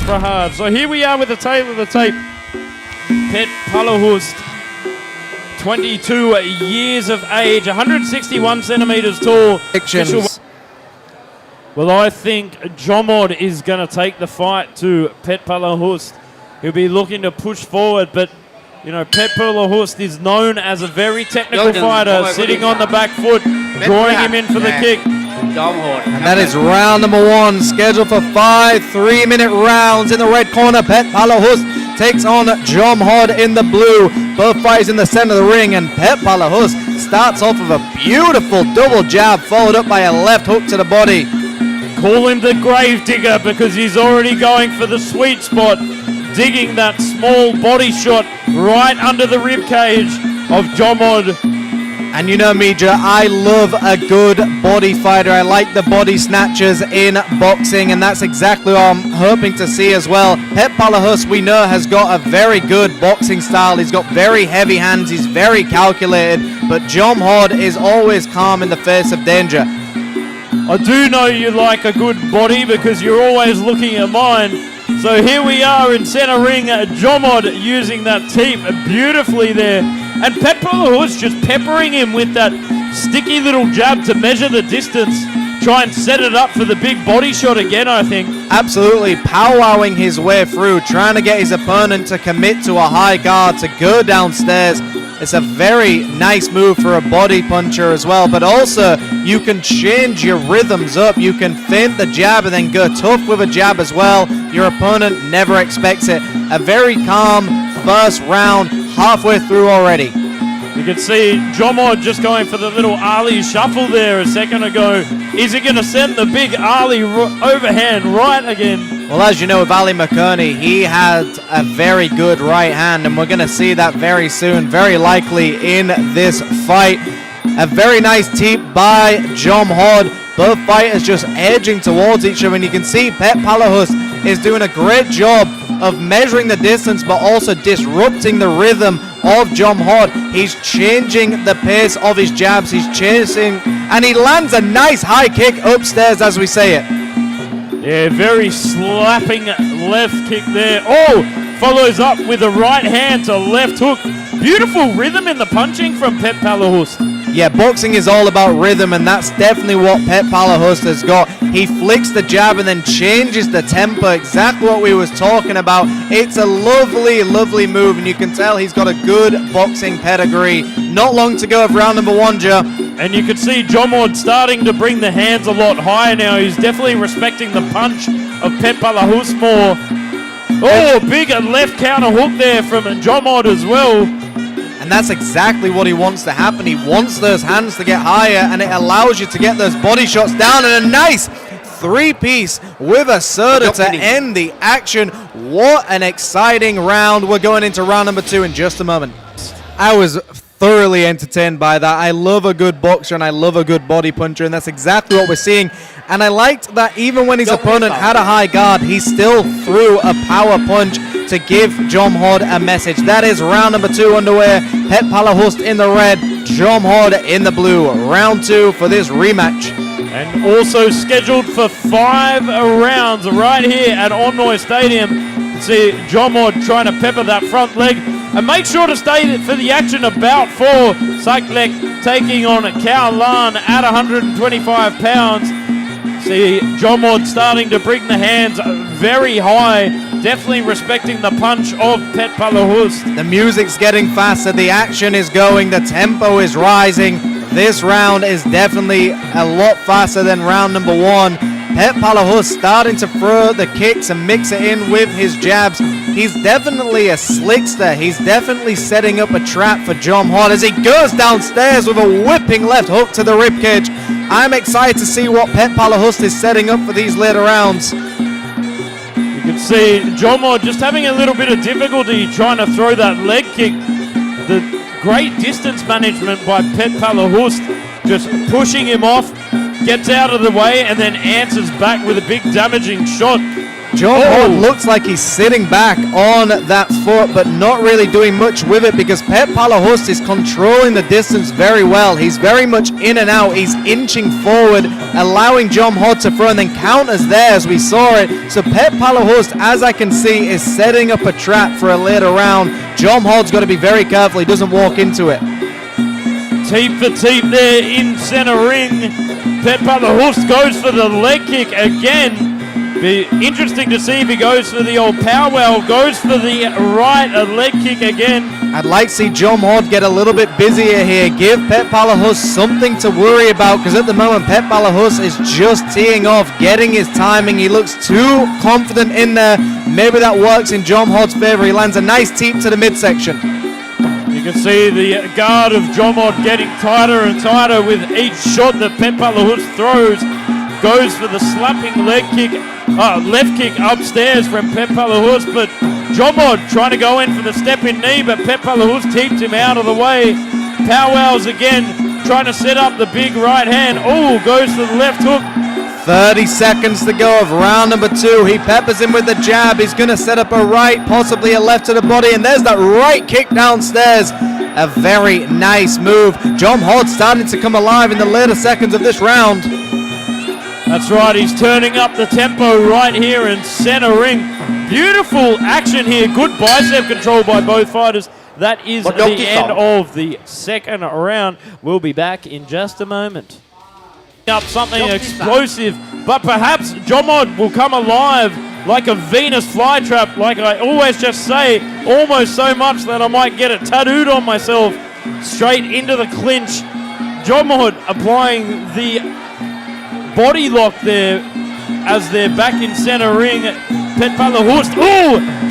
extra hard. So here we are with the tail of the tape. Pet Paluhust, 22 years of age, 161 centimeters tall. Well, I think Jomod is going to take the fight to Pet Paluhust. He'll be looking to push forward, but you know, Pet Paluhust is known as a very technical fighter, sitting on the back foot, drawing him in for the kick. And that is round number 1, scheduled for 5 3-minute rounds. In the red corner, Pet Paluhust takes on Jomod in the blue. Both fighters in the center of the ring, and Pet Paluhust starts off with a beautiful double jab, followed up by a left hook to the body. Call him the grave digger because he's already going for the sweet spot, digging that small body shot right under the rib cage of Jomod. And you know me, Joe, I love a good body fighter. I like the body snatchers in boxing, and that's exactly what I'm hoping to see as well. Pet Paluhust, we know, has got a very good boxing style. He's got very heavy hands. He's very calculated, but Jomod is always calm in the face of danger. I do know you like a good body because you're always looking at mine. So here we are in center ring, Jomod using that teep beautifully there. And Pet Paluhust just peppering him with that sticky little jab to measure the distance. Try and set it up for the big body shot again, I think. Absolutely powwowing his way through, trying to get his opponent to commit to a high guard, to go downstairs. It's a very nice move for a body puncher as well, but also you can change your rhythms up. You can feint the jab and then go tough with a jab as well. Your opponent never expects it. A very calm first round, halfway through already. You can see Jomod just going for the little Ali shuffle there a second ago. Is he going to send the big Ali overhand right again? Well, as you know, with Ali McCurney, he had a very good right hand, and we're going to see that very soon, very likely in this fight. A very nice teep by Jomod. Both fighters just edging towards each other, and you can see Pet Paluhust is doing a great job of measuring the distance, but also disrupting the rhythm of Jomod. He's changing the pace of his jabs. He's chasing, and he lands a nice high kick upstairs as we say it. Yeah, very slapping left kick there. Oh, follows up with a right hand to left hook. Beautiful rhythm in the punching from Pet Paluhust. Yeah, boxing is all about rhythm, and that's definitely what Pet Paluhust has got. He flicks the jab and then changes the tempo, exactly what we was talking about. It's a lovely, lovely move, and you can tell he's got a good boxing pedigree. Not long to go of round number 1, Joe. And you can see Jomod starting to bring the hands a lot higher now. He's definitely respecting the punch of Pet Paluhust more. Oh, big left counter hook there from Jomod as well. And that's exactly what he wants to happen. He wants those hands to get higher, and it allows you to get those body shots down. And a nice 3-piece with a soda to end the action. What an exciting round. We're going into round number 2 in just a moment. I was thoroughly entertained by that. I love a good boxer and I love a good body puncher, and that's exactly what we're seeing. And I liked that even when his opponent had a high guard, he still threw a power punch to give Jomod a message. That is round number 2 underway. Pet Paluhust in the red, Jomod in the blue. Round 2 for this rematch. And also scheduled for 5 rounds right here at Omnoi Stadium. See Jomod trying to pepper that front leg. And make sure to stay for the action about 4. Cyclek taking on Kao Lan at 125 pounds. See Jomod starting to bring the hands very high. Definitely respecting the punch of Pet Paluhust. The music's getting faster. The action is going. The tempo is rising. This round is definitely a lot faster than round number 1. Pet Paluhust starting to throw the kicks and mix it in with his jabs. He's definitely a slickster. He's definitely setting up a trap for Jomod as he goes downstairs with a whipping left hook to the ribcage. I'm excited to see what Pet Paluhust is setting up for these later rounds. You can see Jomod just having a little bit of difficulty trying to throw that leg kick. The great distance management by Pet Paluhust, just pushing him off, gets out of the way, and then answers back with a big damaging shot. John Hort looks like he's sitting back on that foot, but not really doing much with it because Petch Paluhust is controlling the distance very well. He's very much in and out. He's inching forward, allowing John Hort to throw, and then counters there as we saw it. So Petch Paluhust, as I can see, is setting up a trap for a later round. John Hort's got to be very careful he doesn't walk into it. Teep for teep there in center ring. Petch Paluhust goes for the leg kick again. Be interesting to see if he goes for the old powwow, goes for the right leg kick again. I'd like to see John Hort get a little bit busier here. Give Petch Paluhust something to worry about because at the moment Petch Paluhust is just teeing off, getting his timing. He looks too confident in there. Maybe that works in John Hort's favor. He lands a nice teep to the midsection. You can see the guard of John Hort getting tighter and tighter with each shot that Petch Paluhust throws. Goes for the slapping leg kick, left kick upstairs from Petch Paluhust, but John Hort trying to go in for the step-in knee, but Petch Paluhust teeps him out of the way. Powwows again, trying to set up the big right hand. Oh, goes for the left hook. 30 seconds to go of round number 2. He peppers him with the jab. He's going to set up a right, possibly a left to the body, and there's that right kick downstairs. A very nice move. John Hort starting to come alive in the later seconds of this round. That's right, he's turning up the tempo right here in center ring. Beautiful action here. Good bicep control by both fighters. That is the end of the second round. We'll be back in just a moment. Up something explosive, but perhaps John Hort will come alive like a Venus flytrap, like I always just say, almost so much that I might get it tattooed on myself. Straight into the clinch. John Hort applying the body lock there as they're back in center ring. Petch Paluhust,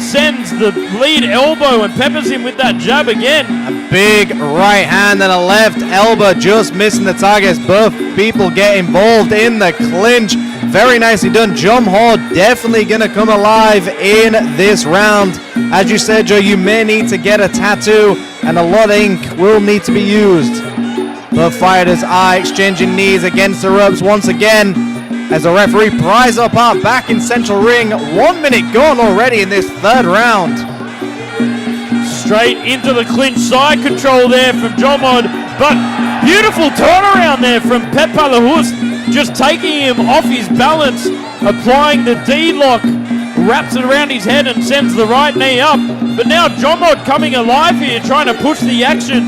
sends the lead elbow and peppers him with that jab again. A big right hand and a left elbow just missing the targets. Both people get involved in the clinch. Very nicely done. John Hort definitely going to come alive in this round. As you said, Joe, you may need to get a tattoo and a lot of ink will need to be used. Both fighters are exchanging knees against the ropes once again as the referee pries apart back in central ring. 1 minute gone already in this third round. Straight into the clinch, side control there from John Hort, but beautiful turnaround there from Petch Paluhust, just taking him off his balance, applying the D-lock, wraps it around his head and sends the right knee up. But now John Hort coming alive here, trying to push the action.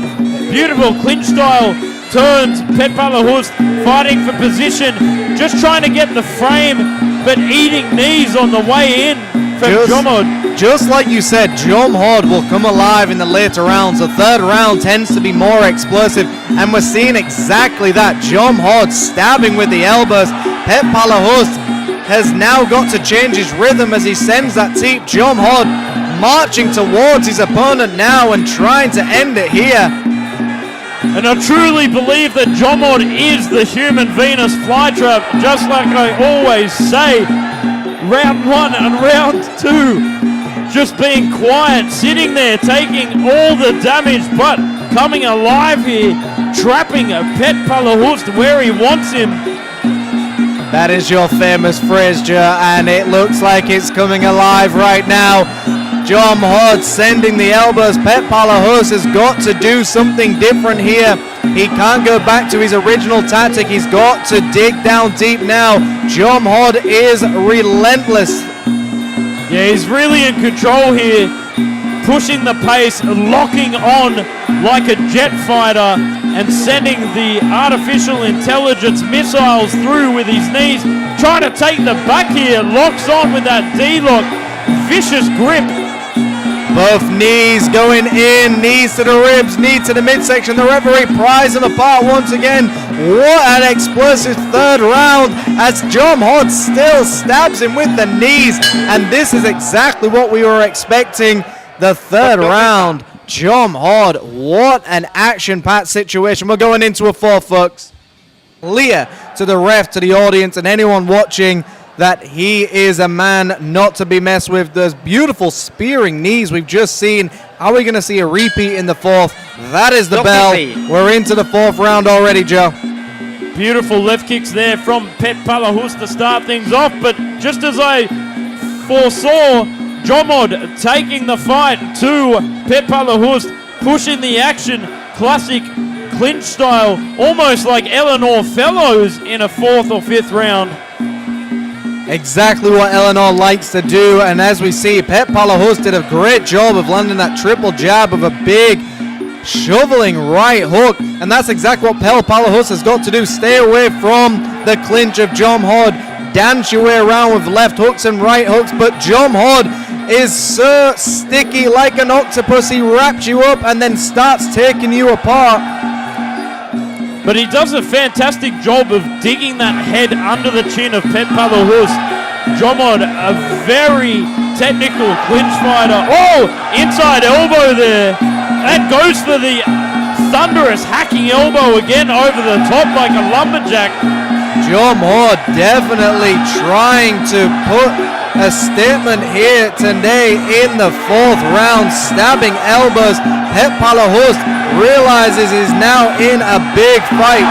Beautiful clinch style turns. Petch Paluhust fighting for position, just trying to get the frame, but eating knees on the way in from John Hort. Just like you said, John Hort will come alive in the later rounds. The third round tends to be more explosive, and we're seeing exactly that. John Hort stabbing with the elbows. Petch Paluhust has now got to change his rhythm as he sends that teep. John Hort marching towards his opponent now and trying to end it here. And I truly believe that John Hort is the human Venus flytrap, just like I always say. Round 1 and round 2, just being quiet, sitting there, taking all the damage, but coming alive here, trapping Petch Paluhust where he wants him. That is your famous phrase, Joe, and it looks like it's coming alive right now. John Hort sending the elbows. Petch Paluhust has got to do something different here. He can't go back to his original tactic. He's got to dig down deep now. John Hort is relentless. Yeah, he's really in control here. Pushing the pace, locking on like a jet fighter, and sending the artificial intelligence missiles through with his knees. Trying to take the back here. Locks on with that D-lock. Vicious grip. Both knees going in, knees to the ribs, knee to the midsection. The referee pries them apart once again. What an explosive third round as John Hort still stabs him with the knees. And this is exactly what we were expecting. The third round. John Hort, what an action-packed situation. We're going into a fourth, folks. Clear to the ref, to the audience, and anyone watching that he is a man not to be messed with. Those beautiful spearing knees we've just seen. Are we going to see a repeat in the fourth? That is the bell. We're into the fourth round already, Joe. Beautiful left kicks there from Petch Paluhust to start things off, but just as I foresaw Jomod taking the fight to Petch Paluhust, pushing the action, classic clinch style, almost like Eleanor Fellows in a 4th or 5th round. Exactly what Eleanor likes to do, and as we see, Petch Paluhust did a great job of landing that triple jab of a big shoveling right hook, and that's exactly what Petch Paluhust has got to do. Stay away from the clinch of Jomod, dance your way around with left hooks and right hooks, but Jomod is so sticky like an octopus. He wraps you up and then starts taking you apart. But he does a fantastic job of digging that head under the chin of Petch Paluhust. Jomod, a very technical clinch fighter. Oh, inside elbow there. That goes for the thunderous hacking elbow again over the top like a lumberjack. Jomod definitely trying to put a statement here today in the 4th round, stabbing elbows. Petch Paluhust realizes he's now in a big fight,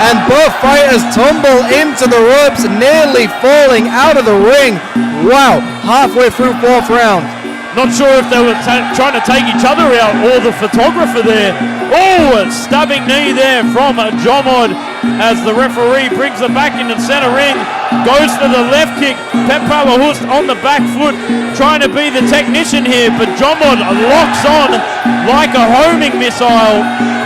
and both fighters tumble into the ropes, nearly falling out of the ring. Wow, halfway through 4th round. Not sure if they were trying to take each other out or the photographer there. Oh, stabbing knee there from Jomod as the referee brings it back into center ring. Goes for the left kick. Petch Paluhust on the back foot, trying to be the technician here, but Jomod locks on like a homing missile.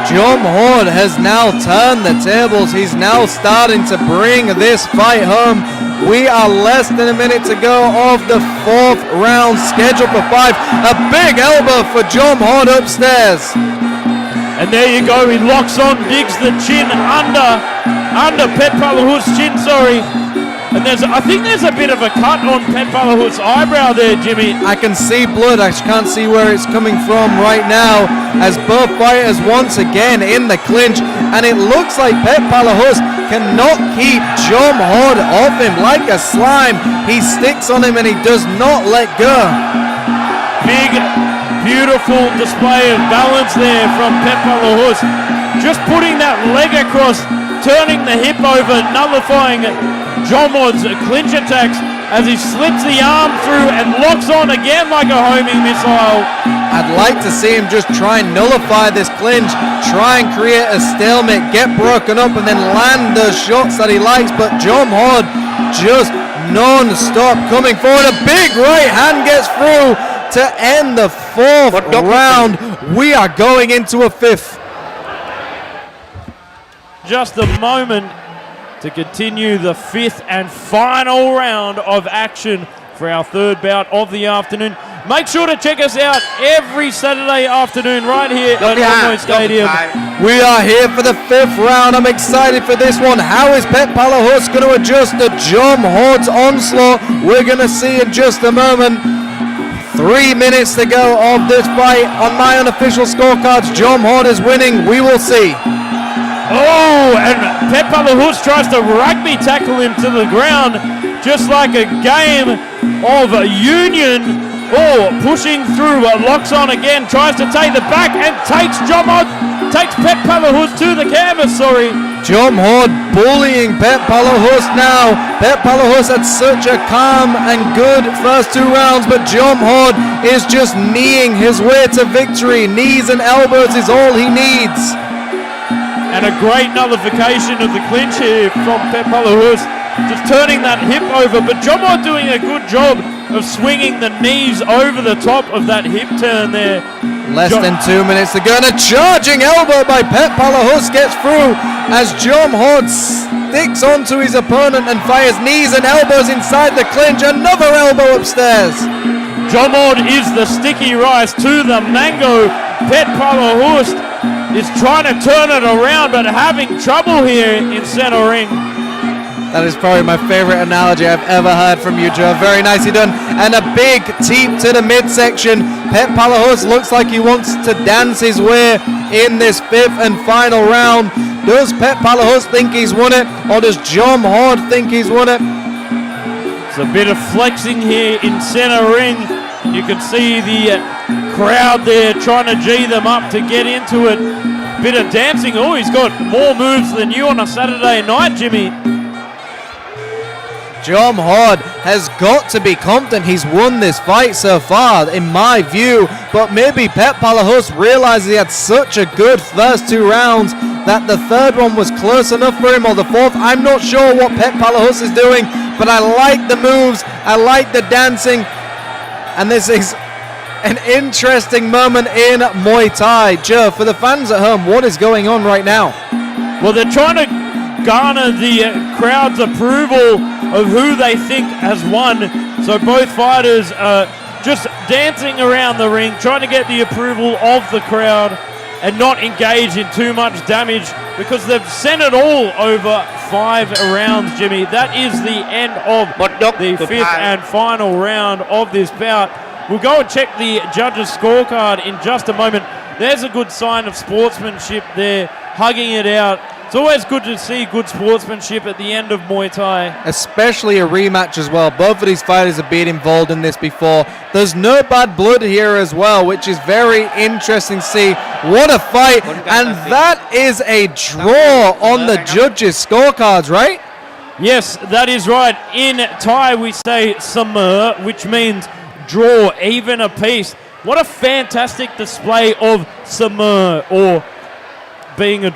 Jomod has now turned the tables. He's now starting to bring this fight home. We are less than a minute to go of the 4th round, scheduled for 5. A big elbow for Jomod upstairs. And there you go, he locks on, digs the chin under Petch Paluhust's chin, sorry. And I think there's a bit of a cut on Petch Paluhust's eyebrow there, Jimmy. I can see blood. I can't see where it's coming from right now, as both fighters once again in the clinch, and it looks like Petch Paluhust cannot keep Jomod off him like a slime. He sticks on him and he does not let go. Big, beautiful display of balance there from Petch Paluhust. Just putting that leg across, turning the hip over, nullifying Jomod's clinch attacks as he slips the arm through and locks on again like a homing missile. I'd like to see him just try and nullify this clinch, try and create a stalemate, get broken up, and then land those shots that he likes, but Jomod just non-stop coming forward. A big right hand gets through to end the 4th round. We are going into a 5th. Just a moment to continue the 5th and final round of action for our 3rd bout of the afternoon. Make sure to check us out every Saturday afternoon right here at Omnoi Stadium. We are here for the 5th round. I'm excited for this one. How is Petch Paluhust going to adjust to Jomod's onslaught? We're going to see in just a moment. 3 minutes to go of this fight. On my unofficial scorecards, Jomod is winning. We will see. Oh, and Petch Paluhust tries to rugby tackle him to the ground, just like a game of union. Oh, pushing through, locks on again, tries to take the back and takes Petch Paluhust to the canvas, sorry. Jomod bullying Petch Paluhust now. Petch Paluhust had such a calm and good first 2 rounds, but Jomod is just kneeing his way to victory. Knees and elbows is all he needs. And a great nullification of the clinch here from Petch Paluhust, just turning that hip over, but Jomod doing a good job of swinging the knees over the top of that hip turn there. Less than 2 minutes to go, and a charging elbow by Petch Paluhust gets through as Jomod sticks onto his opponent and fires knees and elbows inside the clinch. Another elbow upstairs. Jomod is the sticky rice to the mango. Petch Paluhust is trying to turn it around, but having trouble here in center ring. That is probably my favorite analogy I've ever heard from you, Joe. Very nicely done. And a big teep to the midsection. Petch Paluhust looks like he wants to dance his way in this 5th and final round. Does Petch Paluhust think he's won it, or does Jomod think he's won it? It's a bit of flexing here in center ring. You can see the crowd there trying to G them up to get into it. Bit of dancing. Oh, he's got more moves than you on a Saturday night, Jimmy. John Hord has got to be confident he's won this fight so far, in my view, but maybe Pet Paluhust realizes he had such a good first 2 rounds that the third one was close enough for him, or the fourth. I'm not sure what Pet Paluhust is doing, but I like the moves, I like the dancing, and this is an interesting moment in Muay Thai. Joe, for the fans at home, what is going on right now? Well, they're trying to garner the crowd's approval of who they think has won. So both fighters are just dancing around the ring, trying to get the approval of the crowd and not engage in too much damage, because they've sent it all over 5 rounds, Jimmy. That is the end of the 5th and final round of this bout. We'll go and check the judges' scorecard in just a moment. There's a good sign of sportsmanship there, hugging it out. It's always good to see good sportsmanship at the end of Muay Thai. Especially a rematch as well. Both of these fighters have been involved in this before. There's no bad blood here as well, which is very interesting to see. What a fight. And that is a draw on the judges' scorecards, right? Yes, that is right. In Thai, we say samur, which means draw, even a piece. What a fantastic display of samur, or being a